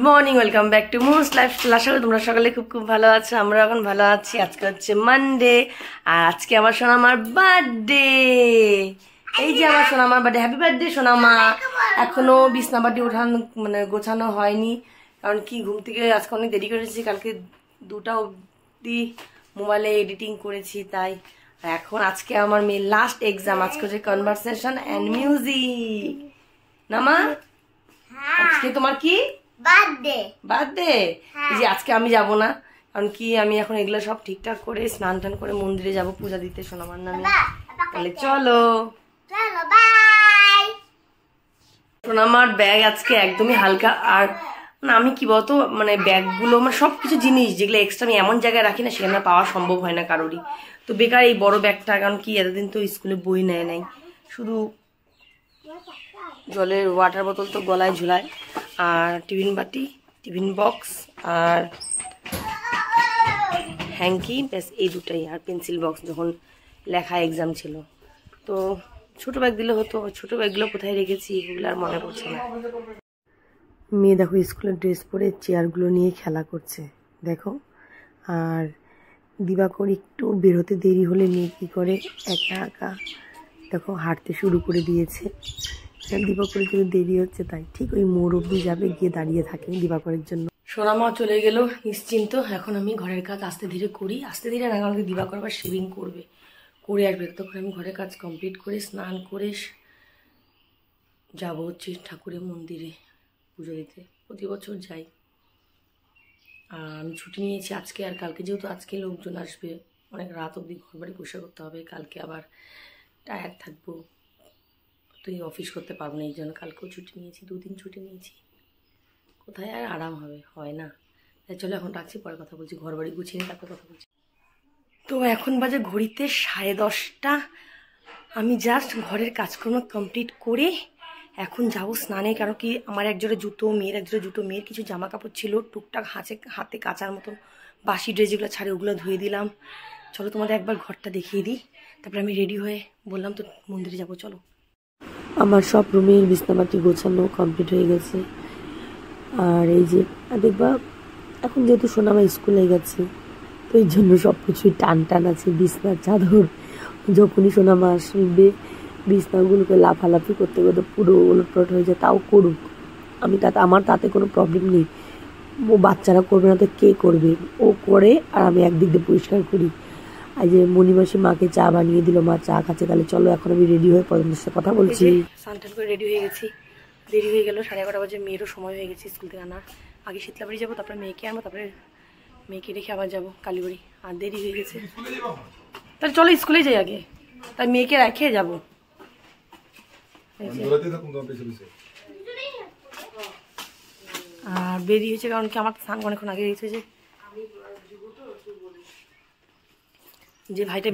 Morning, welcome back to Moos lifestyle. আশা করি তোমরা সকালে খুব খুব ভালো আছো। আমরা এখন ভালো আছি। আজকে হচ্ছে মানডে, আর আজকে আমার সোনামার বার্থডে। এই যে আমার সোনামার বার্থডে, হ্যাপি বার্থডে সোনামা। এখনো বিছনাবাটি ওঠানো মানে গোছানো হয়নি, কারণ কি ঘুম থেকে আজকে অনেক দেরি করেছি। কালকে 2টা অবধি মোবাইলে এডিটিং করেছি, তাই এখন আজকে আমার মেয়ের লাস্ট এক্সাম। আজকে হচ্ছে কনভারসেশন অ্যান্ড মিউজিক। নামা আজকে তোমার কি বার্থডে? যে আজকে আমি যাব না, কারণ কি আমি এখন এগুলো সব ঠিকঠাক করে স্নান টান করে মন্দিরে যাব পূজা দিতে সোনামার নামে। তাহলে চলো। সোনামার ব্যাগ আজকে একদমই হালকা। আর আমি কি বলতো, মানে ব্যাগগুলো মানে সবকিছু জিনিস যেগুলো এক্সট্রা আমি এমন জায়গায় রাখি না, সেখানে পাওয়া সম্ভব হয় না কারোরই। তো বেকার এই বড় ব্যাগটা, কারণ কি এতদিন তো স্কুলে বই নেয় নাই, শুধু জলের ওয়াটার বোতল তো গলায় ঝুলায়, আর টিফিন বাটি, টিফিন বক্স আর হ্যাঙ্কি, ব্যাস এই দুটাই। আর পেন্সিল বক্স যখন লেখা এক্সাম ছিল। তো ছোট ব্যাগ দিলে হতো, ছোট ব্যাগগুলো কোথায় রেখেছি এগুলো আর মনে পড়ছে না। মেয়ে দেখো স্কুলের ড্রেস পরে চেয়ারগুলো নিয়ে খেলা করছে দেখো। আর দিবাকর একটু বেরোতে দেরি হলে মেয়ে কী করে, একা একা দেখো হাঁটতে শুরু করে দিয়েছে। দিবাকরের জন্য দেরি হচ্ছে, তাই ঠিক ওই মোড় অব্দি যাবে, গিয়ে দাঁড়িয়ে থাকে দিবাকরের জন্য। সোনামা চলে গেল নিশ্চিন্ত। এখন আমি ঘরের কাজ আস্তে ধীরে করি, আস্তে ধীরে না, কারণ দিবাকর আবার শেভিং করবে, করে আসবে। তখন আমি ঘরের কাজ কমপ্লিট করে স্নান করে যাবো হচ্ছে ঠাকুরের মন্দিরে পুজো দিতে। প্রতি বছর যাই। আমি ছুটি নিয়েছি আজকে আর কালকে, যেহেতু আজকে লোকজন আসবে, অনেক রাত অবধি ঘর বাড়ি পরিষ্কার করতে হবে। কালকে আবার টায়ার্ড থাকবো, তুই অফিস করতে পারবো না, এই জন্য কালকেও ছুটি নিয়েছি। 2 দিন ছুটি নিয়েছি, কোথায় আর আরাম হবে, হয় না। তাই চলো এখন রাখছি, পরে কথা বলছি। ঘর বাড়ি গুছিয়ে তারপর কথা বলছি। তো এখন বাজে ঘড়িতে 10:30। আমি জাস্ট ঘরের কাজকর্ম কমপ্লিট করে এখন যাবো স্নানে, কারণ কি আমার একজোড়া জুতো, মেয়ের একজোড়া জুতো, মেয়ের কিছু জামা কাপড় ছিল টুকটাক হাতে কাচার মতো, বাসি ড্রেস যেগুলো ছাড়ে ওগুলো ধুয়ে দিলাম। চলো তোমাদের একবার ঘরটা দেখিয়ে দিই, তারপরে আমি রেডি হয়ে বললাম তো মন্দিরে যাবো। চলো। আমার সব রুমের বিছনাবাটি গোছানো কমপ্লিট হয়ে গেছে। আর এই যে দেখবা এখন যেহেতু সোনামা স্কুলে গেছে, তো এই জন্য সব কিছুই টান টান আছে। বিছনার চাদর যখনই সোনামা আসবে বিছনাগুলোকে লাফালাফি করতে করতে পুরো ওলটপালট হয়ে যায়। তাও করুক, আমার তাতে কোনো প্রবলেম নেই। ও বাচ্চারা করবে না তো কে করবে? ও করে, আর আমি একদিক দিয়ে পরিষ্কার করি। আর যে মণিমাসি মাকে চা বানিয়ে দিল, মা চা খাচ্ছে। তাহলে চলো এখন আমি রেডি হয়ে পছন্দের সাথে কথা বলছি। স্নান করে রেডি হয়ে গেছি, দেরি হয়ে গেল 11:30 বাজে। মেয়েরও সময় হয়ে গেছে স্কুল থেকে আনার। আগে শীতলাবাড়ি যাবো, তারপরে মেয়েকে আনবো, তারপরে মেয়েকে রেখে আবার যাবো কালীবাড়ি। আর দেরি হয়ে গেছে, তাহলে চলো স্কুলে যাই আগে, তাই মেয়েকে রেখে যাবো। আর বেরিয়ে হয়েছে, কারণ কি আমার স্নান অনেকক্ষণ আগে হয়েছে। যে ভাইটা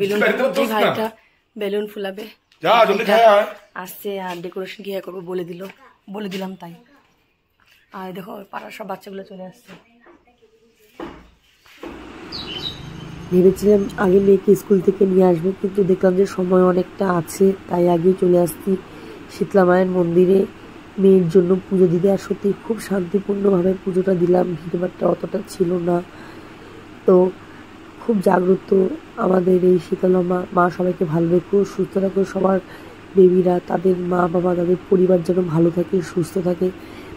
বেলুন ফুলাবে আসছে, আর ডেকোরেশন কি করবো বলে দিলাম তাই। আর দেখো পাড়ার সব বাচ্চাগুলো চলে আসছে। ভেবেছিলাম আগে মেয়েকে স্কুল থেকে নিয়ে আসবো, কিন্তু দেখলাম যে সময় অনেকটা আছে, তাই আগেই চলে আসছি শীতলা মায়ের মন্দিরে মেয়ের জন্য পুজো দিতে। আর সত্যি খুব শান্তিপূর্ণভাবে পুজোটা দিলাম, ভিড়ভাড়টা অতটা ছিল না। তো খুব জাগ্রত আমাদের এই শীতলা মা সবাইকে ভালো রেখো, সুস্থ রাখো। সবার বেবিরা, তাদের মা বাবা, তাদের পরিবার যেন ভালো থাকে, সুস্থ থাকে।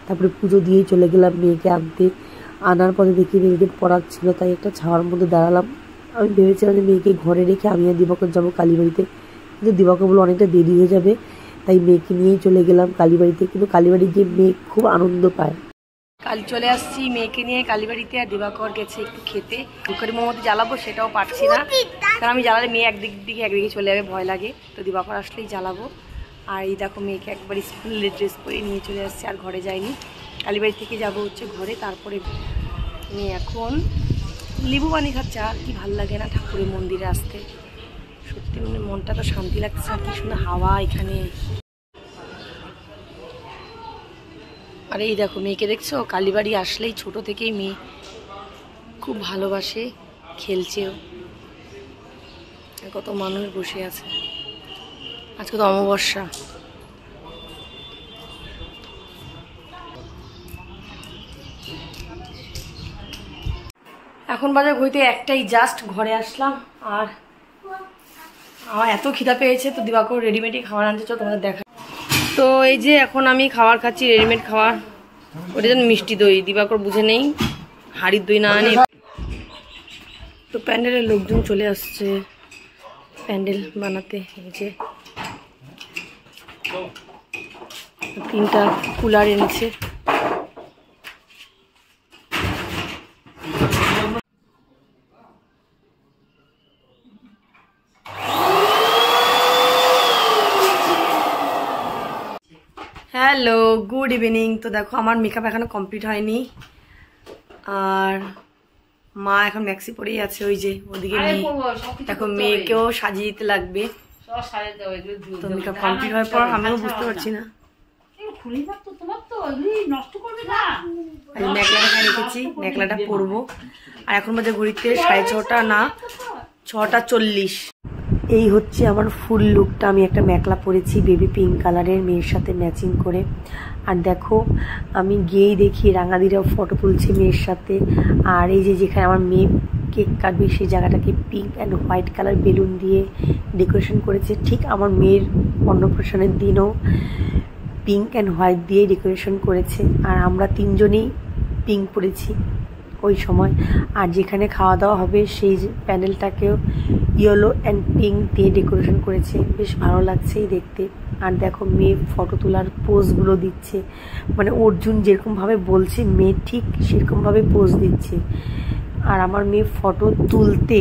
তারপরে পুজো দিয়েই চলে গেলাম মেয়েকে আনতে। আনার পরে দেখি মেয়েকে পড়াচ্ছিল, তাই একটা ছাওয়ার মধ্যে দাঁড়ালাম। আমি ভেবেছিলাম যে মেয়েকে ঘরে রেখে আমি আর দিবাকর যাবো কালীবাড়িতে, কিন্তু দিবাকর বলে অনেকটা দেরি হয়ে যাবে, তাই মেয়েকে নিয়েই চলে গেলাম কালীবাড়িতে। কিন্তু কালীবাড়ি গিয়ে মেয়ে খুব আনন্দ পায়। কাল চলে আসছি মেয়েকে নিয়ে কালীবাড়িতে। আর দিবাকর গেছে একটু খেতে। দুঃখের মধ্যে জ্বালাবো সেটাও পারছি না, কারণ আমি জ্বালালে মেয়ে একদিকে চলে যাবে, ভয় লাগে। তো দিবাকর আসলেই জ্বালাবো। আর এই দেখো মেয়েকে একবার স্কুলের ড্রেস পরে নিয়ে চলে আসছে, আর ঘরে যাইনি। কালীবাড়ি থেকে যাবো হচ্ছে ঘরে, তারপরে মেয়ে এখন লেবু পানি খাচ্ছে। আর কি ভাল লাগে না ঠাকুরের মন্দিরে আসতে, সত্যি মানে মনটা তো শান্তি লাগছে। আর কি সুন্দর হাওয়া এখানে। আর এই দেখো মেয়েকে দেখছো, কালীবাড়ি আসলেই ছোট থেকেই মেয়ে খুব ভালোবাসে, খেলছেও। কত মানুষ বসে আছে, আজকে তো অমাবস্যা। এখন বাজার ঘুরতে একটাই, জাস্ট ঘরে আসলাম। আর আমার এত খিদা পেয়েছে, তো দিবাকর রেডিমেডই খাবার আনতে, চলো তোমাদের দেখা। তো এই যে এখন আমি খাবার খাচ্ছি, রেডিমেড খাবার। ওটা যেন মিষ্টি দই, দিবাকর বুঝে নেই হাড়ির দই না আনে। তো প্যান্ডেলের লোকজন চলে আসছে প্যান্ডেল বানাতে। এই যে 3টা কুলার এনেছে। Hello, good evening. তো দেখো আমার মেকআপ এখনো কমপ্লিট হয়নি, আর মা এখন ম্যাক্সি পরেই আছে। ওই যে ওদিকে মেয়ে, দেখো মেয়েকেও সাজিয়ে দিতে লাগবে। তো মেকআপ কমপ্লিট হওয়ার পর আমিও বুঝতে পারছি না, মেঘলাটা খাই রেখেছি, মেঘলাটা পরবো। আর এখন বাজে ঘড়িতে 6:30 না 6:40। এই হচ্ছে আমার ফুল লুকটা। আমি একটা মেখলা পরেছি বেবি পিঙ্ক কালারের, মেয়ের সাথে ম্যাচিং করে। আর দেখো আমি গিয়েই দেখি রাঙাদিরাও ফটো তুলছে মেয়ের সাথে। আর এই যে যেখানে আমার মেয়ে কেক কাটবে সেই জায়গাটাকে pink and white colour balloon দিয়ে ডেকোরেশন করেছে। ঠিক আমার মেয়ের অন্নপ্রাশনের দিনও পিঙ্ক অ্যান্ড হোয়াইট দিয়ে ডেকোরেশন করেছে। আর আমরা 3জনেই পিঙ্ক পরেছি ওই সময়। আর যেখানে খাওয়া দাওয়া হবে সেই প্যান্ডেলটাকেও ইয়েলো অ্যান্ড পিঙ্ক দিয়ে ডেকোরেশন করেছে, বেশ ভালো লাগছে দেখতে। আর দেখো মেয়ে ফটো তোলার পোজগুলো দিচ্ছে, মানে অর্জুন যেরকমভাবে বলছে মেয়ে ঠিক সেরকমভাবে পোজ দিচ্ছে। আর আমার মেয়ে ফটো তুলতে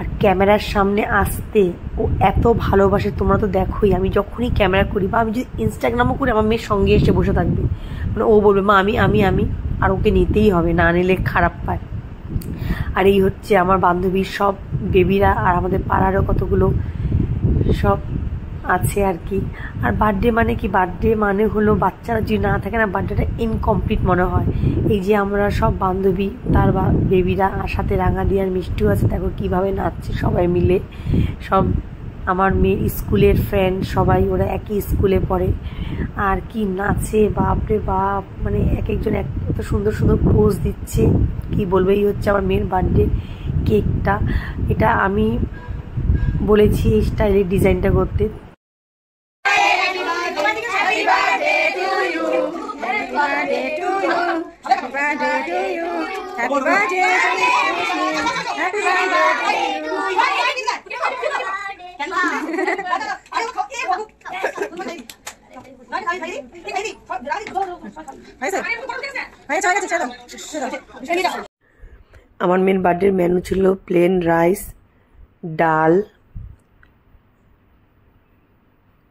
আর ক্যামেরার সামনে আসতে ও এত ভালোবাসে, তোমরা তো দেখোই। আমি যখনই ক্যামেরা করি বা আমি যদি ইনস্টাগ্রামও করি, আমার মেয়ের সঙ্গে এসে বসে থাকবে, মানে ও বলবে মা আমি আমি আমি আর ওকে নিতেই হবে, না নিলে খারাপ পায়। আর এই হচ্ছে আমার বান্ধবীর সব বেবিরা, আর আমাদের পাড়ারও কতগুলো সব আছে আর কি। আর বার্থডে মানে কি, বার্থডে মানে হলো বাচ্চারা যদি না থাকে না, বার্থডেটা ইনকমপ্লিট মনে হয়। এই যে আমরা সব বান্ধবী তার বেবিরা, আর সাথে রাঙাদি আর মিষ্টিও আছে, দেখো কীভাবে নাচছে সবাই মিলে। সব আমার মেয়ের স্কুলের ফ্রেন্ড সবাই, ওরা একই স্কুলে পড়ে। আর কি নাচে বাপরে বাপ, মানে এক একজন এত সুন্দর সুন্দর পোজ দিচ্ছে, কি বলবো। এই হচ্ছে আমার মেয়ের বার্থডে কেকটা। এটা আমি বলেছি এই স্টাইলের ডিজাইনটা করতে। আমার মেন বার্থডের মেনু ছিল প্লেন রাইস, ডাল,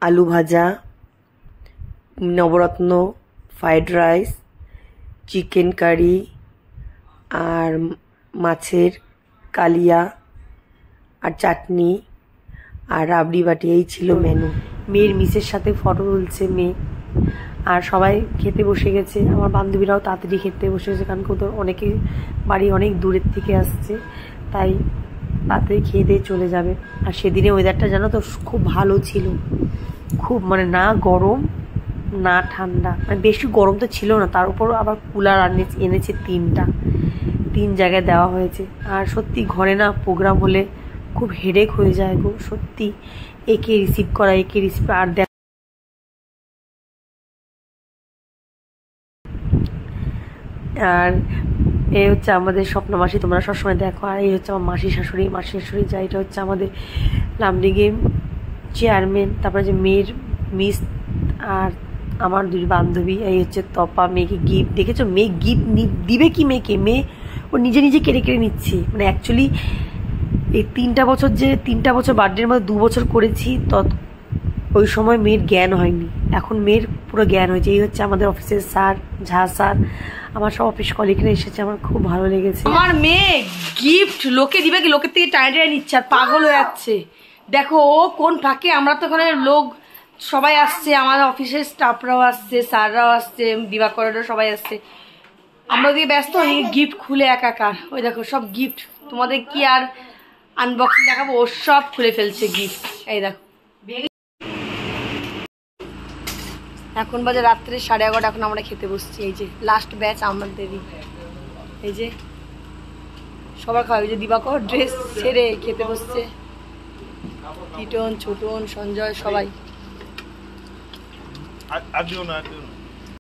আলু ভাজা, নবরত্ন ফ্রাইড রাইস, চিকেন কারি, আর মাছের কালিয়া, আর চাটনি, আর রাবড়ি বাটি। এই ছিল মেনু। মেয়ের মিসের সাথে ফটো তুলছে মেয়ে, আর সবাই খেতে বসে গেছে। আমার বান্ধবীরাও তাড়াতাড়ি খেতে বসে গেছে, কারণ কত অনেকে বাড়ি অনেক দূরের থেকে আসছে, তাই তাড়াতাড়ি খেয়ে দিয়ে চলে যাবে। আর সেদিনে ওয়েদারটা জানো তো খুব ভালো ছিল, খুব মানে না গরম না ঠান্ডা, মানে বেশি গরম তো ছিল না। তার উপর আবার কুলার এনেছে 3 জায়গায় দেওয়া হয়েছে। আর সত্যি ঘরে না প্রোগ্রাম হলে খুব হেডেক হয়ে যায় গো, সত্যি। একে রিসিভ করা, একে রিসিভ, আর আর এই হচ্ছে আমাদের স্বপ্ন মাসি, তোমরা সবসময় দেখো। আর এই হচ্ছে আমার মাসি শাশুড়ি যা, এটা হচ্ছে আমাদের লামডিংয়ের চেয়ারম্যান। তারপরে যে মেয়ের মিস আর আমার 2 বান্ধবী। এই হচ্ছে তপা, মেয়েকে গিফট দেখেছো, মেয়ে গিফট দিবে কি মেয়েকে, মেয়ে ও নিজে নিজে কেড়ে কেড়ে নিচ্ছে। মানে অ্যাকচুয়ালি এই 3টা বছর বার্থডের মধ্যে 2 বছর করেছি, ওই সময় মেয়ের জ্ঞান হয়নি, এখন মেয়ের পুরো জ্ঞান হয়েছে। এই হচ্ছে আমাদের অফিসের স্যার, ঝা স্যার, আমার সব অফিস কলিগরা এসেছে, আমার খুব ভালো লেগেছে। আমার মেয়ে গিফট লোকে দিবে কি, লোকের থেকে টাইটাই নিচ্ছে আর পাগল হয়ে যাচ্ছে। দেখো ও কোন ফাঁকে, আমরা তো ওখানে লোক সবাই আসছে, আমাদের অফিসের স্টাফরাও আসছে, স্যাররাও আসছে, দিবাকররাও সবাই আসছে, আমরা ওদিকে ব্যস্ত, গিফট খুলে একাকার। ওই দেখো সব গিফট, তোমাদের কি আর আনবক্সিং দেখাবো, ও সব খুলে ফেলছে গিফট। এই দেখো এখন বাজে রাত্রে 11:30, এখন আমরা খেতে বসছি। এই যে লাস্ট ব্যাচ আমাদেরই, এই যে সবার খাওয়া যে দিবাকর ড্রেস ছেড়ে খেতে বসছে, টিটন ছোটন সঞ্জয় সবাই। আর দিও না, আর দিও না।